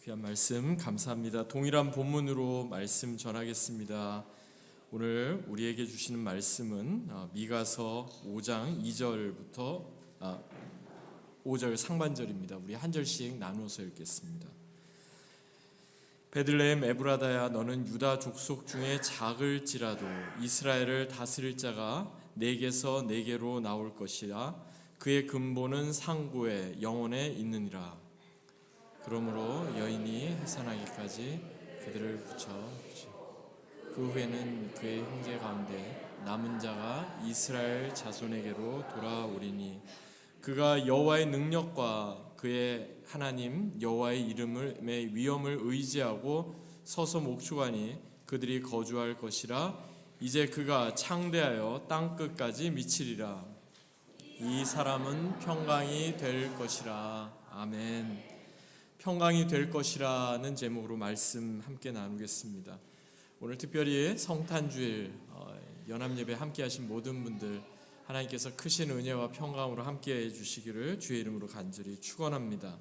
귀한 말씀 감사합니다. 동일한 본문으로 말씀 전하겠습니다. 오늘 우리에게 주시는 말씀은 미가서 5장 2절부터 5절 상반절입니다. 우리 한 절씩 나누어서 읽겠습니다. 베들레헴 에브라다야, 너는 유다 족속 중에 작을지라도 이스라엘을 다스릴 자가 내게서 내게로 나올 것이라. 그의 근본은 상고에 영원에 있느니라. 그러므로 여인이 해산하기까지 그들을 붙여 그 후에는 그의 형제 가운데 남은 자가 이스라엘 자손에게로 돌아오리니 그가 여호와의 능력과 그의 하나님 여호와의 이름의 위엄을 의지하고 서서 목축하니 그들이 거주할 것이라. 이제 그가 창대하여 땅 끝까지 미치리라. 이 사람은 평강이 될 것이라. 아멘. 평강이 될 것이라는 제목으로 말씀 함께 나누겠습니다. 오늘 특별히 성탄주일 연합예배 함께 하신 모든 분들 하나님께서 크신 은혜와 평강으로 함께 해주시기를 주의 이름으로 간절히 축원합니다.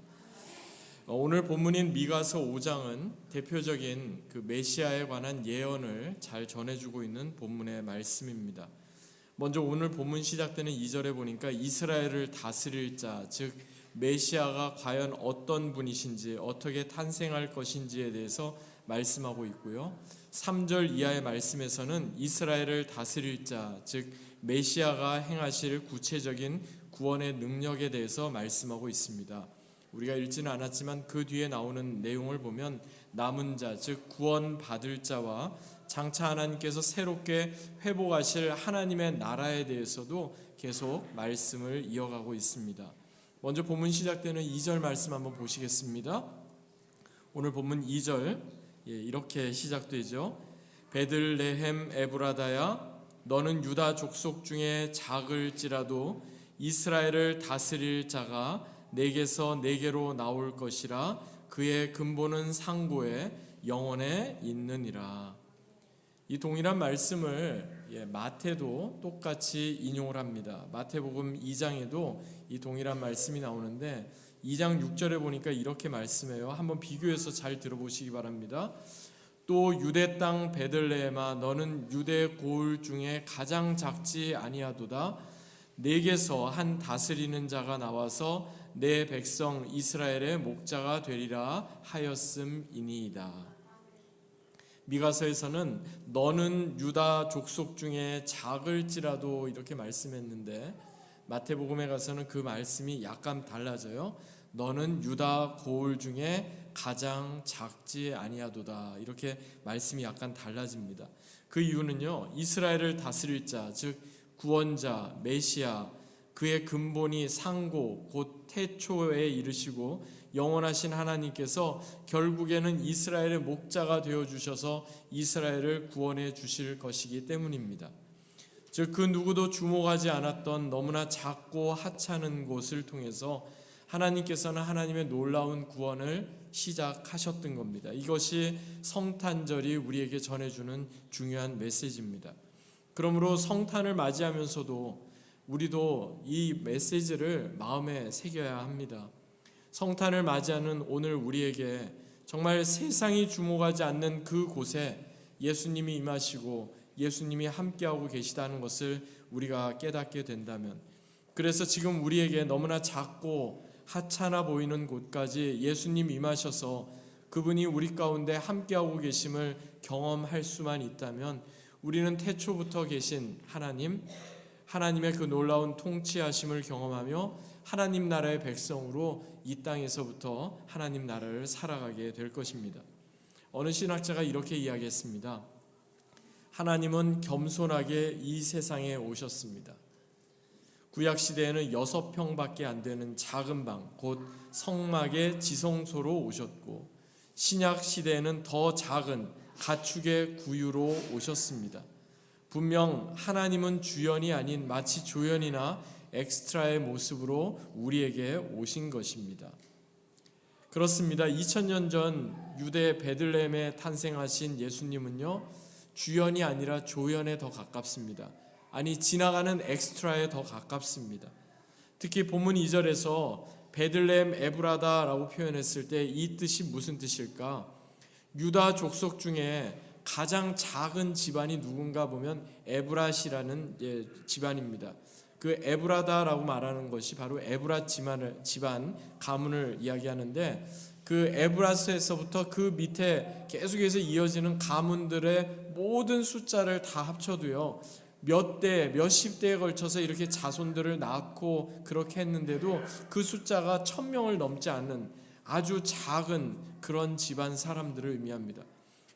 오늘 본문인 미가서 5장은 대표적인 그 메시아에 관한 예언을 잘 전해주고 있는 본문의 말씀입니다. 먼저 오늘 본문 시작되는 2절에 보니까 이스라엘을 다스릴 자, 즉 메시아가 과연 어떤 분이신지, 어떻게 탄생할 것인지에 대해서 말씀하고 있고요. 3절 이하의 말씀에서는 이스라엘을 다스릴 자, 즉 메시아가 행하실 구체적인 구원의 능력에 대해서 말씀하고 있습니다. 우리가 읽지는 않았지만 그 뒤에 나오는 내용을 보면 남은 자, 즉 구원받을 자와 장차 하나님께서 새롭게 회복하실 하나님의 나라에 대해서도 계속 말씀을 이어가고 있습니다. 먼저 본문 시작되는 2절 말씀 한번 보시겠습니다. 오늘 본문 2절 이렇게 시작되죠. 베들레헴 에브라다야, 너는 유다 족속 중에 작을지라도 이스라엘을 다스릴 자가 내게서 내게로 나올 것이라. 그의 근본은 상고에 영원에 있느니라. 이 동일한 말씀을 마태도 똑같이 인용을 합니다. 마태복음 2장에도 이 동일한 말씀이 나오는데 2장 6절에 보니까 이렇게 말씀해요. 한번 비교해서 잘 들어보시기 바랍니다. 또 유대 땅 베들레헴아, 너는 유대 고을 중에 가장 작지 아니하도다. 내게서 한 다스리는 자가 나와서 내 백성 이스라엘의 목자가 되리라 하였음이니이다. 미가서에서는 너는 유다 족속 중에 작을지라도 이렇게 말씀했는데 마태복음에 가서는 그 말씀이 약간 달라져요. 너는 유다 고을 중에 가장 작지 아니하도다. 이렇게 말씀이 약간 달라집니다. 그 이유는요, 이스라엘을 다스릴 자, 즉 구원자 메시아, 그의 근본이 상고 곧 태초에 이르시고 영원하신 하나님께서 결국에는 이스라엘의 목자가 되어주셔서 이스라엘을 구원해 주실 것이기 때문입니다. 즉 그 누구도 주목하지 않았던 너무나 작고 하찮은 곳을 통해서 하나님께서는 하나님의 놀라운 구원을 시작하셨던 겁니다. 이것이 성탄절이 우리에게 전해주는 중요한 메시지입니다. 그러므로 성탄을 맞이하면서도 우리도 이 메시지를 마음에 새겨야 합니다. 성탄을 맞이하는 오늘 우리에게 정말 세상이 주목하지 않는 그 곳에 예수님이 임하시고 예수님이 함께하고 계시다는 것을 우리가 깨닫게 된다면, 그래서 지금 우리에게 너무나 작고 하찮아 보이는 곳까지 예수님 임하셔서 그분이 우리 가운데 함께하고 계심을 경험할 수만 있다면 우리는 태초부터 계신 하나님의 그 놀라운 통치하심을 경험하며 하나님 나라의 백성으로 이 땅에서부터 하나님 나라를 살아가게 될 것입니다. 어느 신학자가 이렇게 이야기했습니다. 하나님은 겸손하게 이 세상에 오셨습니다. 구약시대에는 6평밖에 안 되는 작은 방, 곧 성막의 지성소로 오셨고 신약시대에는 더 작은 가축의 구유로 오셨습니다. 분명 하나님은 주연이 아닌 마치 조연이나 엑스트라의 모습으로 우리에게 오신 것입니다. 그렇습니다. 2000년 전 유대 베들레헴에 탄생하신 예수님은요, 주연이 아니라 조연에 더 가깝습니다. 아니, 지나가는 엑스트라에 더 가깝습니다. 특히 본문 2절에서 베들레헴 에브라다라고 표현했을 때 이 뜻이 무슨 뜻일까? 유다 족속 중에 가장 작은 집안이 누군가 보면 에브랏이라는 집안입니다. 그 에브라다라고 말하는 것이 바로 에브랏 집안 가문을 이야기하는데, 그 에브랏에서부터 그 밑에 계속해서 이어지는 가문들의 모든 숫자를 다 합쳐도요, 몇십 대에 걸쳐서 이렇게 자손들을 낳고 그렇게 했는데도 그 숫자가 1000명을 넘지 않는 아주 작은 그런 집안 사람들을 의미합니다.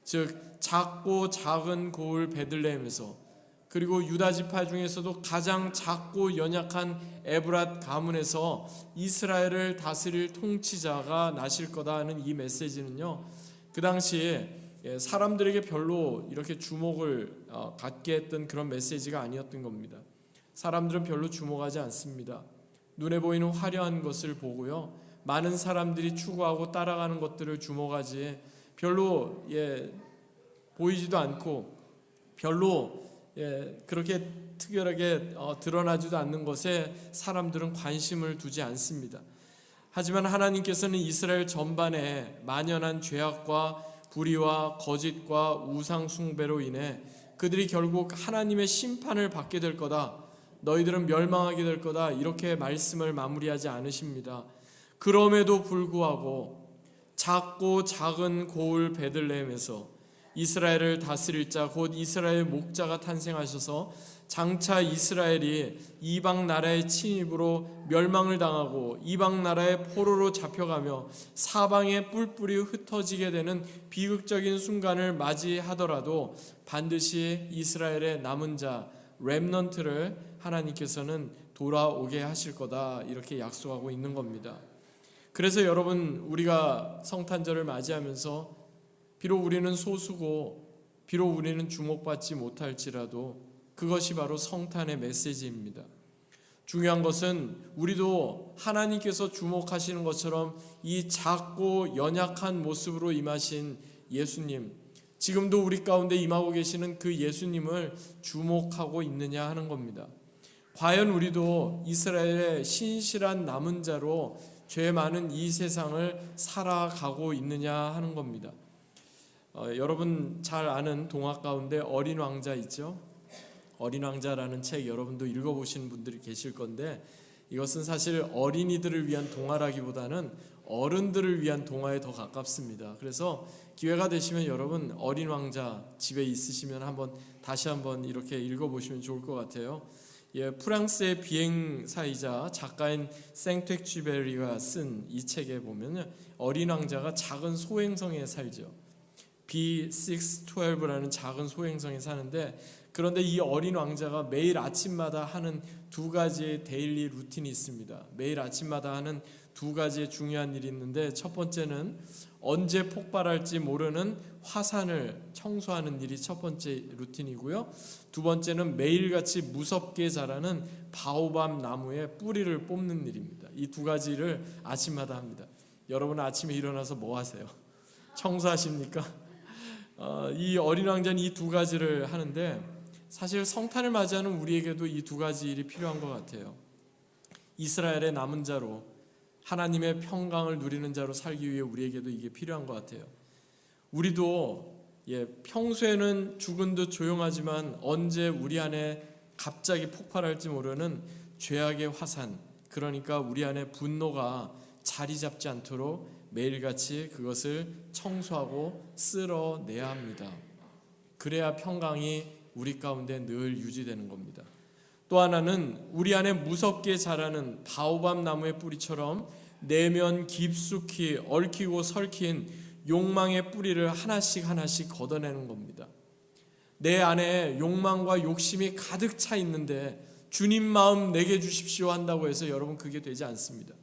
즉 작고 작은 고을 베들레헴에서, 그리고 유다 지파 중에서도 가장 작고 연약한 에브랏 가문에서 이스라엘을 다스릴 통치자가 나실 거다 하는 이 메시지는요, 그 당시에 사람들에게 별로 이렇게 주목을 갖게 했던 그런 메시지가 아니었던 겁니다. 사람들은 별로 주목하지 않습니다. 눈에 보이는 화려한 것을 보고요, 많은 사람들이 추구하고 따라가는 것들을 주목하지 별로 보이지도 않고 별로 그렇게 특별하게 드러나지도 않는 것에 사람들은 관심을 두지 않습니다. 하지만 하나님께서는 이스라엘 전반에 만연한 죄악과 불의와 거짓과 우상 숭배로 인해 그들이 결국 하나님의 심판을 받게 될 거다, 너희들은 멸망하게 될 거다, 이렇게 말씀을 마무리하지 않으십니다. 그럼에도 불구하고 작고 작은 고을 베들레헴에서 이스라엘을 다스릴 자, 곧 이스라엘 목자가 탄생하셔서 장차 이스라엘이 이방 나라의 침입으로 멸망을 당하고 이방 나라의 포로로 잡혀가며 사방에 뿔뿔이 흩어지게 되는 비극적인 순간을 맞이하더라도 반드시 이스라엘의 남은 자 렘넌트를 하나님께서는 돌아오게 하실 거다, 이렇게 약속하고 있는 겁니다. 그래서 여러분, 우리가 성탄절을 맞이하면서 비록 우리는 소수고 비록 우리는 주목받지 못할지라도 그것이 바로 성탄의 메시지입니다. 중요한 것은 우리도 하나님께서 주목하시는 것처럼 이 작고 연약한 모습으로 임하신 예수님, 지금도 우리 가운데 임하고 계시는 그 예수님을 주목하고 있느냐 하는 겁니다. 과연 우리도 이스라엘의 신실한 남은 자로 죄 많은 이 세상을 살아가고 있느냐 하는 겁니다. 여러분 잘 아는 동화 가운데 어린 왕자 있죠? 어린 왕자라는 책 여러분도 읽어보신 분들이 계실 건데, 이것은 사실 어린이들을 위한 동화라기보다는 어른들을 위한 동화에 더 가깝습니다. 그래서 기회가 되시면 여러분 어린 왕자 집에 있으시면 다시 한번 이렇게 읽어보시면 좋을 것 같아요. 프랑스의 비행사이자 작가인 생텍쥐베리가 쓴 이 책에 보면 어린 왕자가 작은 소행성에 살죠. B612라는 작은 소행성에 사는데, 그런데 이 어린 왕자가 매일 아침마다 하는 두 가지의 데일리 루틴이 있습니다. 매일 아침마다 하는 두 가지의 중요한 일이 있는데, 첫 번째는 언제 폭발할지 모르는 화산을 청소하는 일이 첫 번째 루틴이고요, 두 번째는 매일같이 무섭게 자라는 바오밥 나무의 뿌리를 뽑는 일입니다. 이 두 가지를 아침마다 합니다. 여러분은 아침에 일어나서 뭐 하세요? 청소하십니까? 이 어린 왕자는 이 두 가지를 하는데, 사실 성탄을 맞이하는 우리에게도 이 두 가지 일이 필요한 것 같아요. 이스라엘의 남은 자로, 하나님의 평강을 누리는 자로 살기 위해 우리에게도 이게 필요한 것 같아요. 우리도 평소에는 죽은 듯 조용하지만 언제 우리 안에 갑자기 폭발할지 모르는 죄악의 화산, 그러니까 우리 안에 분노가 자리 잡지 않도록 매일같이 그것을 청소하고 쓸어내야 합니다. 그래야 평강이 우리 가운데 늘 유지되는 겁니다. 또 하나는 우리 안에 무섭게 자라는 바오밥 나무의 뿌리처럼 내면 깊숙이 얽히고 설킨 욕망의 뿌리를 하나씩 걷어내는 겁니다. 내 안에 욕망과 욕심이 가득 차 있는데 주님 마음 내게 주십시오 한다고 해서 여러분 그게 되지 않습니다.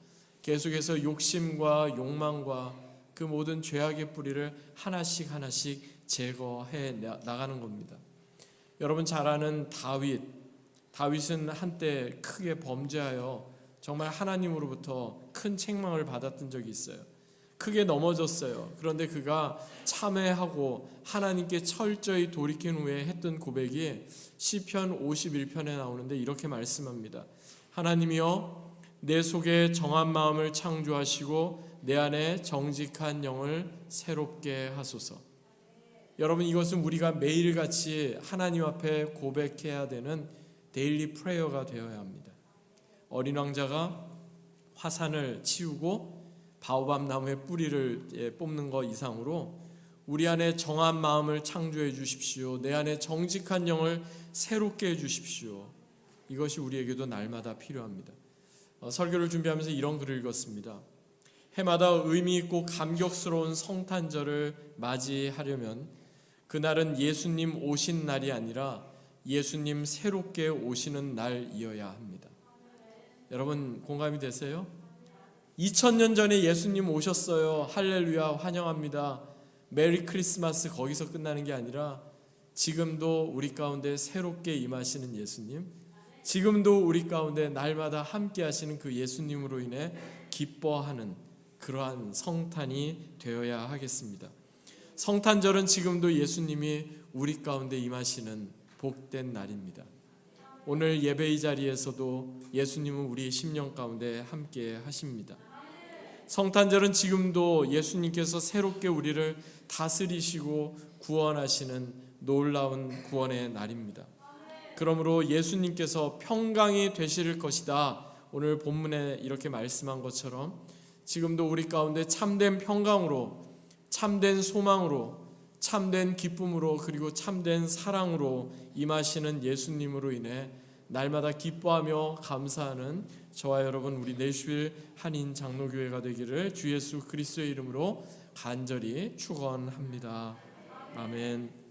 계속해서 욕심과 욕망과 그 모든 죄악의 뿌리를 하나씩 제거해 나가는 겁니다. 여러분 잘 아는 다윗은 한때 크게 범죄하여 정말 하나님으로부터 큰 책망을 받았던 적이 있어요. 크게 넘어졌어요. 그런데 그가 참회하고 하나님께 철저히 돌이킨 후에 했던 고백이 시편 51편에 나오는데 이렇게 말씀합니다. 하나님이여, 내 속에 정한 마음을 창조하시고 내 안에 정직한 영을 새롭게 하소서. 여러분, 이것은 우리가 매일같이 하나님 앞에 고백해야 되는 데일리 프레이어가 되어야 합니다. 어린 왕자가 화산을 치우고 바오밥 나무의 뿌리를 뽑는 것 이상으로 우리 안에 정한 마음을 창조해 주십시오. 내 안에 정직한 영을 새롭게 해 주십시오. 이것이 우리에게도 날마다 필요합니다. 설교를 준비하면서 이런 글을 읽었습니다. 해마다 의미 있고 감격스러운 성탄절을 맞이하려면 그날은 예수님 오신 날이 아니라 예수님 새롭게 오시는 날이어야 합니다. 여러분, 공감이 되세요? 2000년 전에 예수님 오셨어요. 할렐루야, 환영합니다. 메리 크리스마스 거기서 끝나는 게 아니라 지금도 우리 가운데 새롭게 임하시는 예수님, 지금도 우리 가운데 날마다 함께 하시는 그 예수님으로 인해 기뻐하는 그러한 성탄이 되어야 하겠습니다. 성탄절은 지금도 예수님이 우리 가운데 임하시는 복된 날입니다. 오늘 예배의 자리에서도 예수님은 우리의 심령 가운데 함께 하십니다. 성탄절은 지금도 예수님께서 새롭게 우리를 다스리시고 구원하시는 놀라운 구원의 날입니다. 그러므로 예수님께서 평강이 되실 것이다. 오늘 본문에 이렇게 말씀한 것처럼 지금도 우리 가운데 참된 평강으로, 참된 소망으로, 참된 기쁨으로, 그리고 참된 사랑으로 임하시는 예수님으로 인해 날마다 기뻐하며 감사하는 저와 여러분, 우리 내슈빌 한인 장로교회가 되기를 주 예수 그리스도의 이름으로 간절히 축원합니다. 아멘.